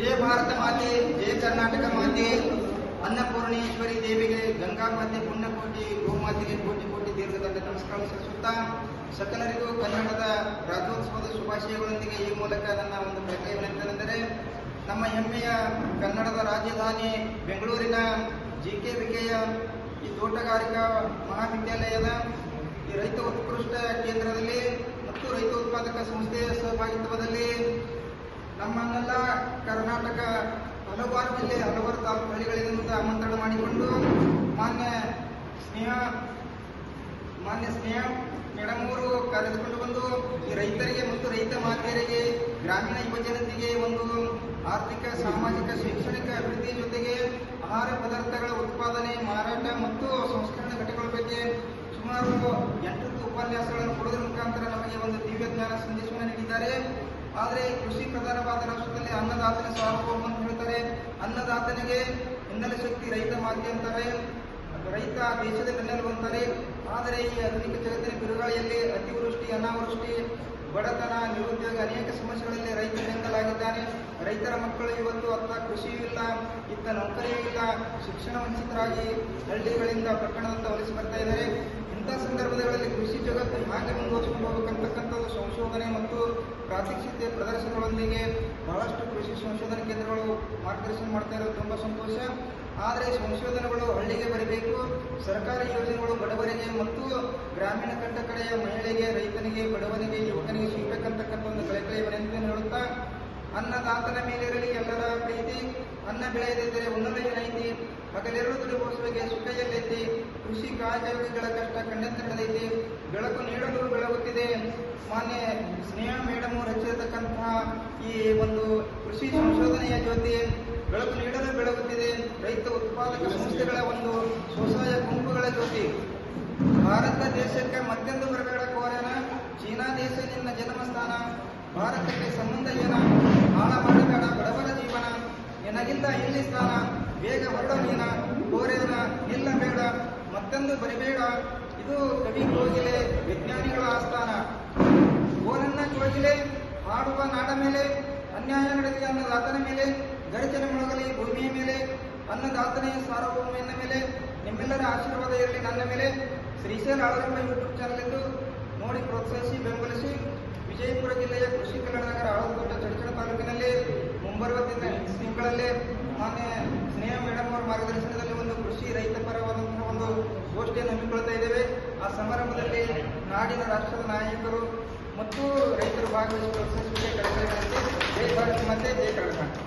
जय भारत माते, जय कर्नाटक माते, ಅನ್ನಪೂರ್ಣೇಶ್ವರಿ ದೇವಿಗೆ, ಗಂಗಾ ಮಾತೆ ಪುಣ್ಯಕೋಟಿ, ಗೋಮಾತೆಗೆ ಕೋಟಿ ಕೋಟಿ ದೀರ್ಘದಂಡ ನಮಸ್ಕಾರ ಸಲ್ಲಿಸುತ್ತಾ ಸಕಲರಿಗೂ ಕನ್ನಡದ ರಾಜ್ಯೋತ್ಸವದ ಶುಭಾಶಯಗಳೊಂದಿಗೆ ಈ ಮೂಲಕ ನನ್ನ ಒಂದು ಪ್ರಕಟಣೆ ವಿನಂತಿಯೆಂದರೆ, ನಮ್ಮ ಹೆಮ್ಮೆಯ ಕನ್ನಡದ ರಾಜಧಾನಿ ಬೆಂಗಳೂರಿನ JKVKಯ ಈ ತೋಟಗಾರಿಕಾ ಮಹಾವಿದ್ಯಾಲಯದ ಈ ರೈತ ಉತ್ಕೃಷ್ಟ ಕೇಂದ್ರದಲ್ಲಿ ಮತ್ತು ರೈತ ಉತ್ಪಾದಕ ಸಂಸ್ಥೆಯ ಸಹಭಾಗಿತ್ವದಲ್ಲಿ ನಮ್ಮನ್ನೆಲ್ಲ ಕರ್ನಾಟಕ ಹಲವಾರು ಜಿಲ್ಲೆ ಹಲವಾರು ತಾಲೂಕು ಹಳ್ಳಿಗಳಿಂದ ಆಮಂತ್ರಣ ಮಾಡಿಕೊಂಡು ಮಾನ್ಯ ಸ್ನೇಹ ಮೇಡಮ್ ಅವರು ಕರೆದುಕೊಂಡು ಬಂದು ಈ ರೈತರಿಗೆ ಮತ್ತು ರೈತ ಮಾತೆಯರಿಗೆ, ಗ್ರಾಮೀಣ ಯುವಜನತೆಗೆ ಒಂದು ಆರ್ಥಿಕ, ಸಾಮಾಜಿಕ, ಶೈಕ್ಷಣಿಕ ಅಭಿವೃದ್ಧಿ ಜೊತೆಗೆ ಆಹಾರ ಪದಾರ್ಥಗಳ ಉತ್ಪಾದನೆ, ಮಾರಾಟ ಮತ್ತು ಸಂಸ್ಕರಣೆ ಘಟಕಗಳ ಬಗ್ಗೆ ಸುಮಾರು 8 ಉಪನ್ಯಾಸಗಳನ್ನು ಕೊಡುವುದರ ಮುಖಾಂತರ ನಮಗೆ ಒಂದು ದಿವ್ಯ ಜ್ಞಾನ ಸಂದೇಶವನ್ನು ನೀಡಿದ್ದಾರೆ. ಆದರೆ ಕೃಷಿ ಪ್ರಧಾನವಾದ ರಾಷ್ಟ್ರದಲ್ಲಿ ಅನ್ನದಾತನ ಸಾರ್ವಭೌಮ ಅಂತ ಹೇಳ್ತಾರೆ. ಅನ್ನದಾತನಿಗೆ ಹಿನ್ನೆಲೆ ಶಕ್ತಿ ರೈತ ಮಾತೆ ಅಂತಾರೆ. ರೈತ ದೇಶದ ಬೆನ್ನೆಲುಬು ಅಂತಾರೆ. ಆದರೆ ಈ ಆಧುನಿಕ ಜಗತ್ತಿನ ಬಿರುಗಾಳಿಯಲ್ಲಿ ಅತಿವೃಷ್ಟಿ, ಅನಾವೃಷ್ಟಿ, ಬಡತನ, ನಿರುದ್ಯೋಗ ಅನೇಕ ಸಮಸ್ಯೆಗಳಲ್ಲಿ ರೈತ ಬೆಂಬಲಾಗಿದ್ದಾನೆ. ರೈತರ ಮಕ್ಕಳು ಇವತ್ತು ಅತ್ತ ಕೃಷಿಯೂ ಇಲ್ಲ, ಇತ್ತ ನೌಕರಿಯೂ ಇಲ್ಲ, ಶಿಕ್ಷಣ ವಂಚಿತರಾಗಿ ಹಳ್ಳಿಗಳಿಂದ ಪಟ್ಟಣದಿಂದ ವಲಸೆ ಬರ್ತಾ ಇದ್ದಾರೆ. ಇಂಥ ಸಂದರ್ಭಗಳಲ್ಲಿ ಕೃಷಿ ಜಗತ್ತು ಹಾಗೆ ಮುಂದುವರಿಸಿಕೊಂಡು ಹೋಗಬೇಕಂತಕ್ಕಂಥದ್ದು ಸಂಶೋಧನೆ ಮತ್ತು ಪ್ರಾತ್ಯಕ್ಷಿತೆ ಪ್ರದರ್ಶನಗಳೊಂದಿಗೆ ಬಹಳಷ್ಟು ಕೃಷಿ ಸಂಶೋಧನಾ ಕೇಂದ್ರಗಳು ಮಾರ್ಗದರ್ಶನ ಮಾಡ್ತಾ ಇರೋದು ತುಂಬ ಸಂತೋಷ. ಆದರೆ ಸಂಶೋಧನೆಗಳು ಹಳ್ಳಿಗೆ ಬರಬೇಕು. ಸರ್ಕಾರಿ ಯೋಜನೆಗಳು ಬಡವರಿಗೆ ಮತ್ತು ಗ್ರಾಮೀಣ ಕಟ್ಟಕಡೆಯ ಮಹಿಳೆಗೆ, ರೈತನಿಗೆ, ಬಡವನಿಗೆ, ಯುವಕನಿಗೆ ಸಿಗಬೇಕಂತಕ್ಕಂಥ ಒಂದು ಕಳಕಳಿಯ ವಿನಂತಿಯನ್ನು ಹೇಳುತ್ತಾ, ಅನ್ನದಾತನ ಮೇಲಿರಲಿ ಎಲ್ಲರ ಪ್ರೀತಿ, ಅನ್ನ ಬೆಳೆಯದಿದ್ದರೆ ಉಣ್ಣಲು ಏನೈತಿ, ಹಗಲೆರಡು ದುಡಿಬೋಸುವಿಗೆ ಸುಖೆಯಲ್ಲೈತಿ, ಕೃಷಿ ಕಾಯಕಗಳ ಕಷ್ಟ ಖಂಡಿತ ನಡೆದೈತಿ, ಬೆಳಕು ನೀಡಲು ಬೆಳಗುತ್ತಿದೆ. ಮಾನ್ಯ ಸ್ನೇಹ ಮೇಡಮ್ ರಚಿಸಿರತಕ್ಕಂತಹ ಈ ಒಂದು ಕೃಷಿ ಸಂಶೋಧನೆಯ ಜ್ಯೋತಿ ಬೆಳಕು ನೀಡಲು ಬೆಳಗುತ್ತಿದೆ. ರೈತ ಉತ್ಪಾದಕ ಸಂಸ್ಥೆಗಳ ಒಂದು ಸ್ವಸಹಾಯ ಗುಂಪುಗಳ ಜ್ಯೋತಿ. ಭಾರತ ದೇಶಕ್ಕೆ ಮತ್ತೊಂದು ಬರಬೇಡ ಕೋರನ, ಚೀನಾ ದೇಶ ನಿನ್ನ ಜನ್ಮಸ್ಥಾನ, ಭಾರತಕ್ಕೆ ಸಂಬಂಧ ಏನ, ಹಾಳ ಮಾಡಬೇಡ ಬಡವರ ಜೀವನ, ನಿನಗಿಲ್ಲ ಇಲ್ಲಿ ಸ್ಥಾನ, ಬೇಗ ಹೊರಡ ನೀನ, ಕೋರೇನ ನಿಲ್ಲಬೇಡ ಮತ್ತೊಂದು ಬರಿಬೇಡ, ಇದು ಕವಿ ಕೋಗಿಲೆ ವಿಜ್ಞಾನಿಗಳ ಆಸ್ಥಾನ. ಓನನ್ನ ಕೋಗಿಲೆ ಹಾಡುವ ನಾಡ ಮೇಲೆ, ಅನ್ಯಾಯ ನಡೆದಿದೆ ಅನ್ನದಾತನ ಮೇಲೆ, ಗರ್ಜನೆ ಮೊಳಗಲಿ ಭೂಮಿಯ ಮೇಲೆ, ಅನ್ನದಾತನೆಯ ಸಾರ್ವಭೌಮೆಯ ಮೇಲೆ ನಿಮ್ಮೆಲ್ಲರ ಆಶೀರ್ವಾದ ಇರಲಿ ನನ್ನ ಮೇಲೆ. ಶ್ರೀಶೈಲ ಆಳರಂಬ ಯೂಟ್ಯೂಬ್ ಚಾನಲ್ ಎಂದು ನೋಡಿ ಪ್ರೋತ್ಸಾಹಿಸಿ ಬೆಂಬಲಿಸಿ. ವಿಜಯಪುರ ಜಿಲ್ಲೆಯ ಕೃಷಿ ಕಲ್ಯಾಣ ನಗರ ಆಳದೊಡ್ಡ ಚಡಚಣ ತಾಲೂಕಿನಲ್ಲಿ ಮುಂಬರುವ ತಿಂಗಳಲ್ಲಿ ಮಾನ್ಯ ಸ್ನೇಹ ಮೇಡಮ್ ಅವರ ಮಾರ್ಗದರ್ಶನದಲ್ಲಿ ಒಂದು ಕೃಷಿ ರೈತ ಪರವಾದಂತಹ ಒಂದು ಗೋಷ್ಠಿಯನ್ನು ಹಮ್ಮಿಕೊಳ್ತಾ ಇದ್ದೇವೆ. ಆ ಸಮಾರಂಭದಲ್ಲಿ ನಾಡಿನ ರಾಷ್ಟ್ರದ ನಾಯಕರು ಮತ್ತು ರೈತರು ಭಾಗವಹಿಸಿ ಪ್ರೋತ್ಸಾಹಿಸುವುದೇ ಕಳಕಳಿ. ಜೈ ಭಾರತ್ ಮಾತೆ, ಜೈ ಕರ್ನಾಟಕ.